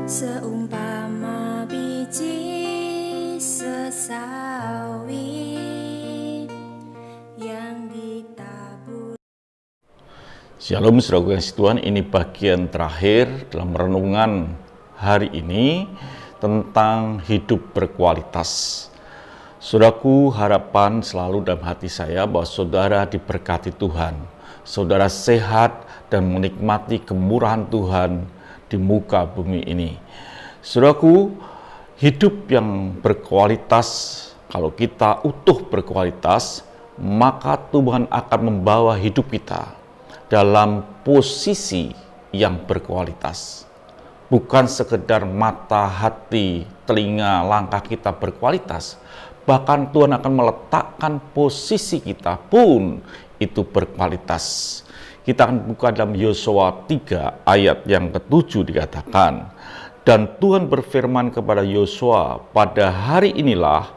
Seumpama biji sesawi yang ditabur. Shalom saudaraku yang kasih Tuhan, ini bagian terakhir dalam renungan hari ini tentang hidup berkualitas. Saudaraku, harapan selalu dalam hati saya bahwa saudara diberkati Tuhan, saudara sehat dan menikmati kemurahan Tuhan di muka bumi ini. Saudaraku, hidup yang berkualitas, kalau kita utuh berkualitas, maka Tuhan akan membawa hidup kita dalam posisi yang berkualitas. Bukan sekedar mata, hati, telinga, langkah kita berkualitas, bahkan Tuhan akan meletakkan posisi kita pun itu berkualitas. Kita akan buka dalam Yosua 3 ayat yang ke-7 dikatakan, dan Tuhan berfirman kepada Yosua, pada hari inilah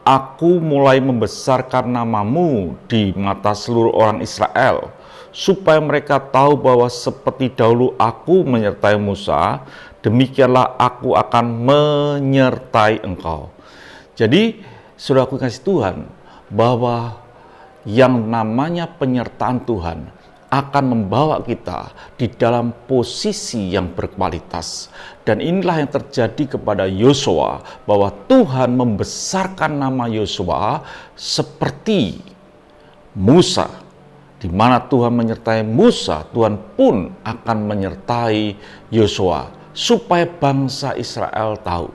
aku mulai membesarkan namamu di mata seluruh orang Israel, supaya mereka tahu bahwa seperti dahulu aku menyertai Musa, demikianlah aku akan menyertai engkau. Jadi, saudaraku kasih Tuhan, bahwa yang namanya penyertaan Tuhan akan membawa kita di dalam posisi yang berkualitas. Dan inilah yang terjadi kepada Yosua, bahwa Tuhan membesarkan nama Yosua seperti Musa. Di mana Tuhan menyertai Musa, Tuhan pun akan menyertai Yosua, supaya bangsa Israel tahu.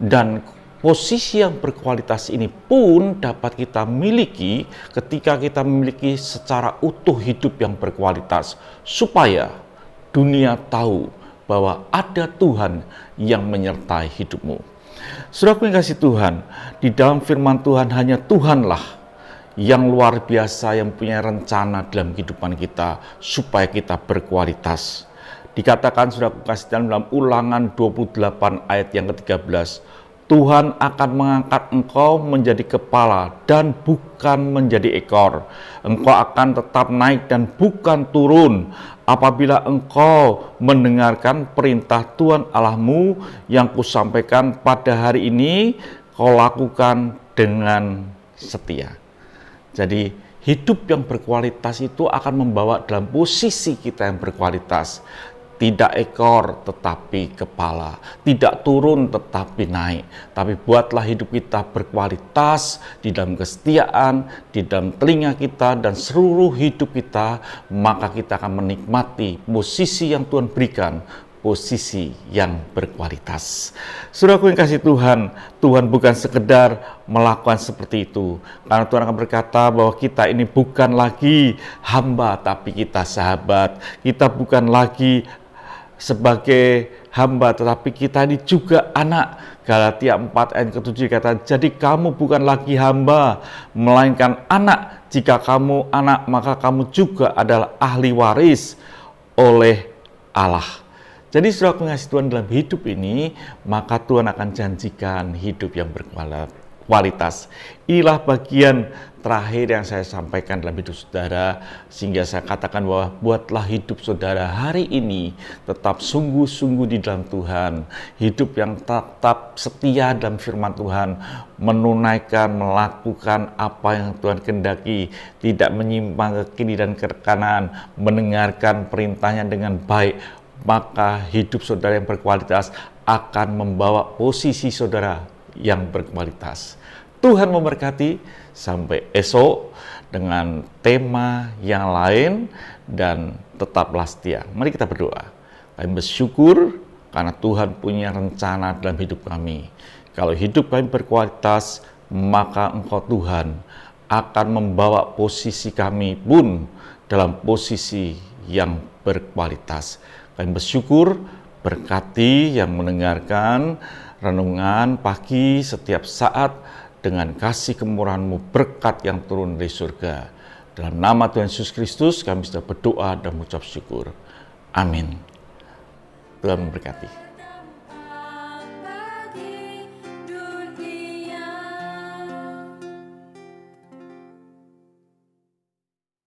Dan posisi yang berkualitas ini pun dapat kita miliki ketika kita memiliki secara utuh hidup yang berkualitas, supaya dunia tahu bahwa ada Tuhan yang menyertai hidupmu. Saudaraku yang kasih Tuhan, di dalam firman Tuhan hanya Tuhanlah yang luar biasa, yang punya rencana dalam kehidupan kita supaya kita berkualitas. Dikatakan saudaraku kasih Tuhan dalam Ulangan 28 ayat yang ke-13, Tuhan akan mengangkat engkau menjadi kepala dan bukan menjadi ekor. Engkau akan tetap naik dan bukan turun apabila engkau mendengarkan perintah Tuhan Allahmu yang kusampaikan pada hari ini, kau lakukan dengan setia. Jadi hidup yang berkualitas itu akan membawa dalam posisi kita yang berkualitas. Tidak ekor tetapi kepala, tidak turun tetapi naik. Tapi buatlah hidup kita berkualitas di dalam kesetiaan, di dalam telinga kita dan seluruh hidup kita, maka kita akan menikmati posisi yang Tuhan berikan, posisi yang berkualitas. Saudaraku yang kasih Tuhan, Tuhan bukan sekedar melakukan seperti itu. Karena Tuhan akan berkata bahwa kita ini bukan lagi hamba, tapi kita sahabat. Kita bukan lagi sebagai hamba, tetapi kita ini juga anak. Galatia 4 ayat ke-7 kata, jadi kamu bukan lagi hamba, melainkan anak. Jika kamu anak, maka kamu juga adalah ahli waris oleh Allah. Jadi saudara pengasih Tuhan, dalam hidup ini, maka Tuhan akan janjikan hidup yang berkualitas. Inilah bagian terakhir yang saya sampaikan dalam hidup saudara, sehingga saya katakan bahwa buatlah hidup saudara hari ini tetap sungguh-sungguh di dalam Tuhan, hidup yang tetap setia dalam firman Tuhan, menunaikan, melakukan apa yang Tuhan kehendaki, tidak menyimpang ke kiri dan ke kanan, mendengarkan perintahnya dengan baik, maka hidup saudara yang berkualitas akan membawa posisi saudara yang berkualitas. Tuhan memberkati. Sampai esok dengan tema yang lain, dan tetaplah setia. Mari kita berdoa. Kami bersyukur karena Tuhan punya rencana dalam hidup kami. Kalau hidup kami berkualitas, maka Engkau Tuhan akan membawa posisi kami pun dalam posisi yang berkualitas. Kami bersyukur, berkati yang mendengarkan renungan pagi setiap saat, dengan kasih kemurahan-Mu, berkat yang turun dari surga. Dalam nama Tuhan Yesus Kristus kami sudah berdoa dan mengucap syukur. Amin. Tuhan memberkati.